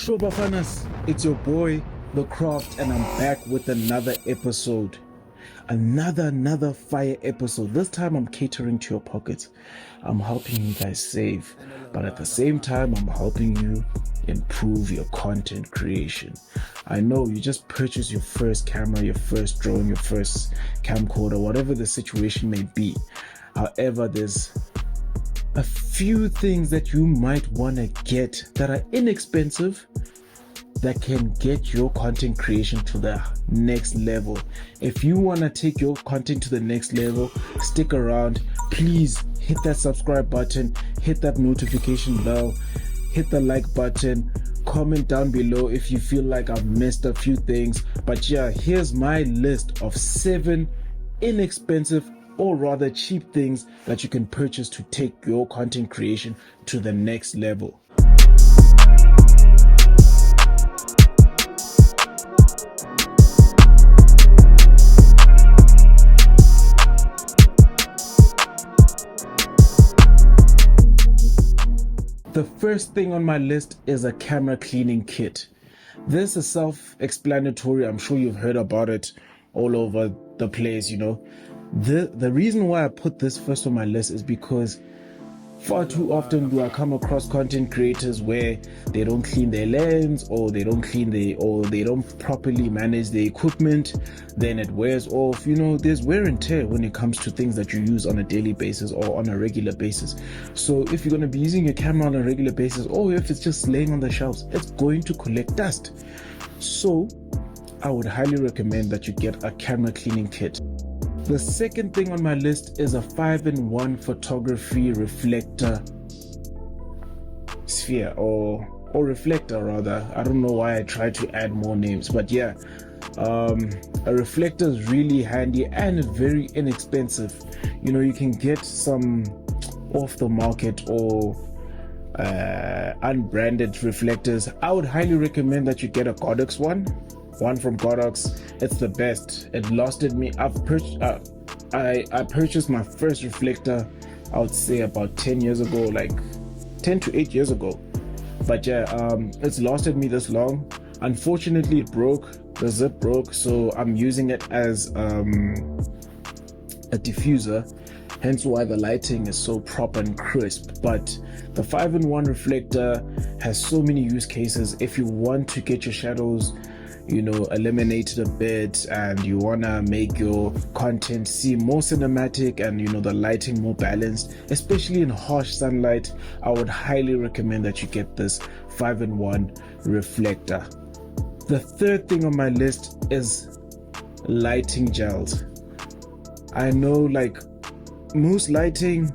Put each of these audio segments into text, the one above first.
Sure, Bafanas, it's your boy, The Craft, and I'm back with another episode. Another fire episode. This time I'm catering to your pockets. I'm helping you guys save, but at the same time, I'm helping you improve your content creation. I know you just purchased your first camera, your first drone, your first camcorder, whatever the situation may be. However, there's a few things that you might want to get that are inexpensive that can get your content creation to the next level. If you want to take your content to the next level, stick around. Please hit that subscribe button, hit that notification bell, hit the like button, comment down below if you feel like I've missed a few things. But yeah, here's my list of 7 inexpensive or rather cheap things that you can purchase to take your content creation to the next level. The first thing on my list is a camera cleaning kit. This is self-explanatory. I'm sure you've heard about it all over the place, you know. The reason why I put this first on my list is because far too often do I come across content creators where they don't clean their lens, or they don't properly manage the equipment, then it wears off. You know, there's wear and tear when it comes to things that you use on a daily basis or on a regular basis. So if you're going to be using your camera on a regular basis, or if it's just laying on the shelves, it's going to collect dust. So I would highly recommend that you get a camera cleaning kit. The second thing on my list is a 5-in-1 photography reflector sphere, or reflector rather. I don't know why I tried to add more names, but yeah, a reflector is really handy and very inexpensive. You know, you can get some off the market or unbranded reflectors. I would highly recommend that you get a Godox one from Godox. It's the best. It lasted me. I purchased my first reflector, I would say about 10 years ago, like 10 to 8 years ago. But yeah, it's lasted me this long. Unfortunately, it broke. The zip broke, so I'm using it as a diffuser, hence why the lighting is so proper and crisp. But the 5-in-1 reflector has so many use cases. If you want to get your shadows, you know, eliminated a bit, and you want to make your content seem more cinematic and, you know, the lighting more balanced, especially in harsh sunlight, I would highly recommend that you get this 5-in-1 reflector. The third thing on my list is lighting gels. I know, like, most lighting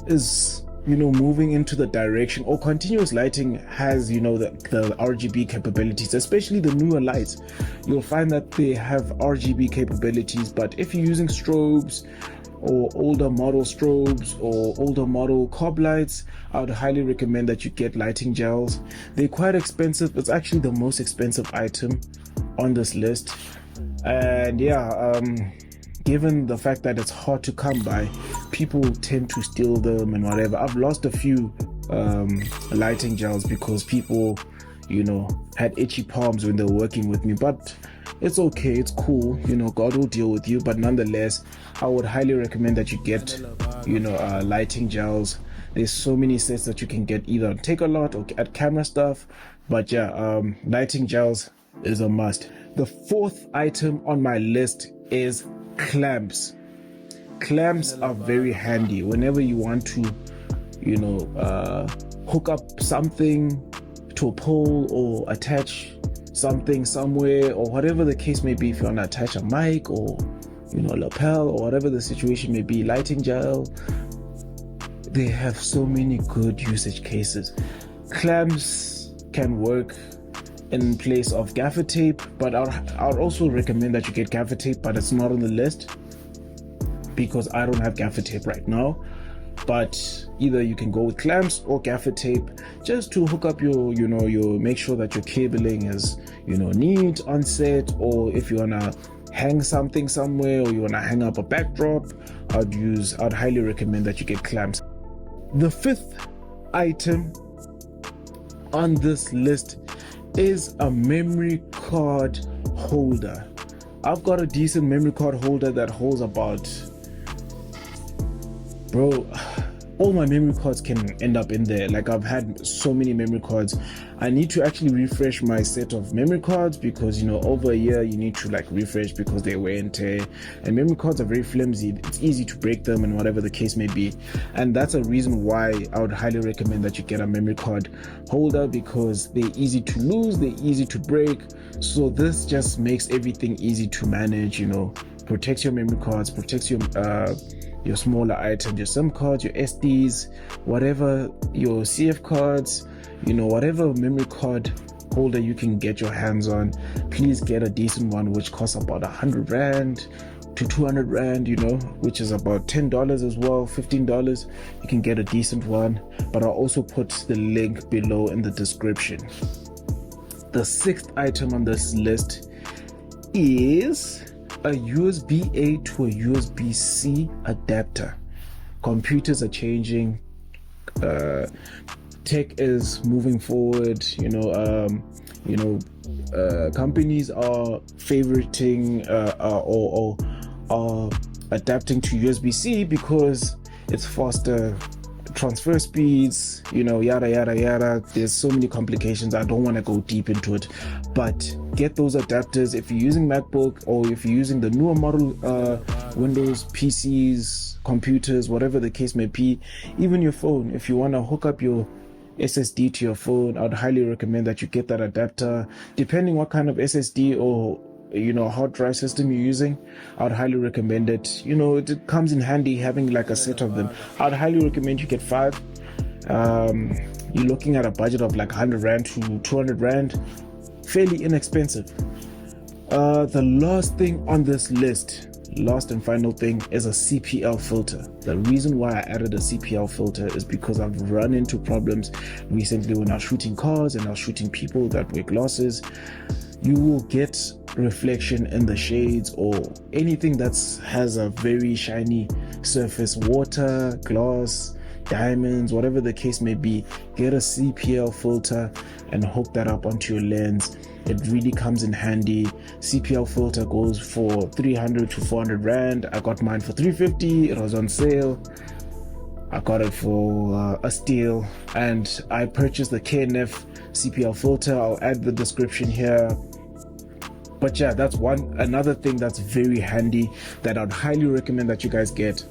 is, you know, moving into the direction, or continuous lighting has, you know, the RGB capabilities, especially the newer lights. You'll find that they have RGB capabilities, but if you're using strobes or older model strobes or older model cob lights, I would highly recommend that you get lighting gels. They're quite expensive. It's actually the most expensive item on this list. And yeah, given the fact that it's hard to come by, people tend to steal them and whatever. I've lost a few lighting gels because people, you know, had itchy palms when they were working with me, but it's okay, it's cool, you know, God will deal with you. But nonetheless, I would highly recommend that you get, you know, lighting gels. There's so many sets that you can get either on Take-A-Lot or at Camera Stuff, but yeah, lighting gels is a must. The fourth item on my list is clamps. Clamps are very handy whenever you want to, you know, hook up something to a pole or attach something somewhere, or whatever the case may be. If you want to attach a mic or, you know, a lapel, or whatever the situation may be, lighting gel, they have so many good usage cases. Clamps can work in place of gaffer tape, but I'll also recommend that you get gaffer tape, but it's not on the list because I don't have gaffer tape right now. But either you can go with clamps or gaffer tape, just to hook up your, you know, make sure that your cabling is, you know, neat on set, or if you wanna hang something somewhere, or you wanna hang up a backdrop, I'd highly recommend that you get clamps. The fifth item on this list is a memory card holder. I've got a decent memory card holder that holds about, bro, all my memory cards can end up in there. Like, I've had so many memory cards. I need to actually refresh my set of memory cards because, you know, over a year you need to like refresh because they wear and tear, and memory cards are very flimsy. It's easy to break them and whatever the case may be, and that's a reason why I would highly recommend that you get a memory card holder, because they're easy to lose, they're easy to break. So this just makes everything easy to manage, you know, protects your memory cards, protects your smaller items, your SIM cards, your SDs, whatever, your CF cards, you know, whatever memory card holder you can get your hands on. Please get a decent one, which costs about 100 Rand to 200 Rand, you know, which is about $10 as well, $15. You can get a decent one, but I'll also put the link below in the description. The sixth item on this list is a USB-A to a USB-C adapter. Computers are changing, tech is moving forward, companies are favoriting or are adapting to USB-C because it's faster transfer speeds, you know, yada yada yada. There's so many complications. I don't want to go deep into it, but get those adapters if you're using MacBook or if you're using the newer model Windows PCs, computers, whatever the case may be. Even your phone, if you want to hook up your SSD to your phone, I'd highly recommend that you get that adapter. Depending what kind of SSD or, you know, hard drive system you're using, I'd highly recommend it. You know, it comes in handy having like a set of them. I'd highly recommend you get 5. You're looking at a budget of like 100 Rand to 200 Rand, fairly inexpensive. The last thing on this list, last and final thing, is a CPL filter. The reason why I added a CPL filter is because I've run into problems recently when I was shooting cars and I was shooting people that wear glasses. You will get reflection in the shades or anything that has a very shiny surface, water, glass, diamonds, whatever the case may be. Get a CPL filter and hook that up onto your lens. It really comes in handy. CPL filter goes for 300 to 400 Rand. I got mine for 350. It was on sale. I got it for a steal, and I purchased the KNF CPL filter. I'll add the description here. But yeah, that's another thing that's very handy that I'd highly recommend that you guys get.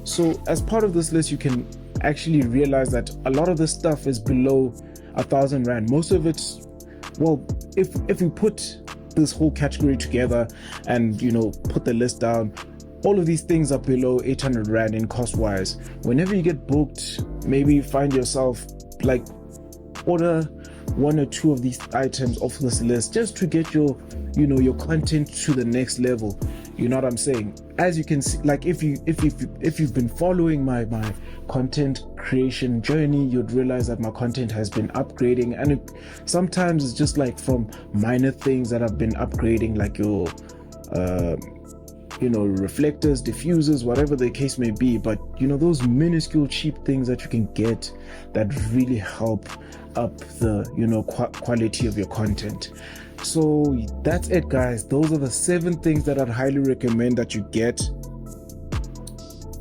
So as part of this list, you can actually realize that a lot of this stuff is below 1,000 Rand. Most of it, well, if we put this whole category together and, you know, put the list down, all of these things are below 800 Rand in cost wise. Whenever you get booked, maybe find yourself like order 1 or 2 of these items off this list just to get your content to the next level. You know what I'm saying? As you can see, like if you've been following my content creation journey, you'd realize that my content has been upgrading, and sometimes it's just like from minor things that I've been upgrading, like your reflectors, diffusers, whatever the case may be. But you know, those minuscule cheap things that you can get that really help up the quality of your content. So that's it, guys. Those are the 7 things that I'd highly recommend that you get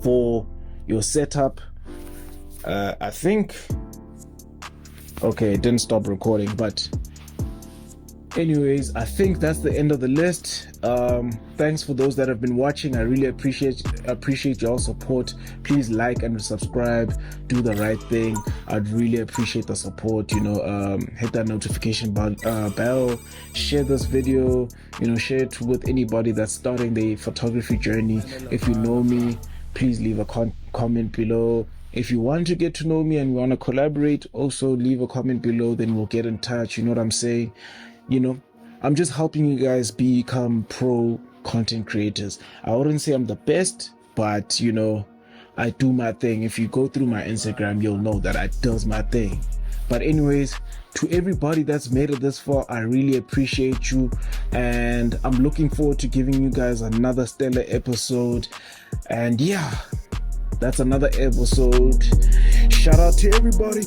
for your setup. I think, okay, it didn't stop recording, but anyways, I think that's the end of the list. Thanks for those that have been watching. I really appreciate your support. Please like and subscribe, do the right thing. I'd really appreciate the support. Hit that notification bell, share this video, share it with anybody that's starting their photography journey. If you know me, please leave a comment below. If you want to get to know me and you want to collaborate, also leave a comment below, then we'll get in touch. You know what I'm saying? I'm just helping you guys become pro content creators. I wouldn't say I'm the best, but I do my thing. If you go through my Instagram, you'll know that I does my thing. But anyways, to everybody that's made it this far, I really appreciate you, and I'm looking forward to giving you guys another stellar episode. And yeah, that's another episode. Shout out to everybody.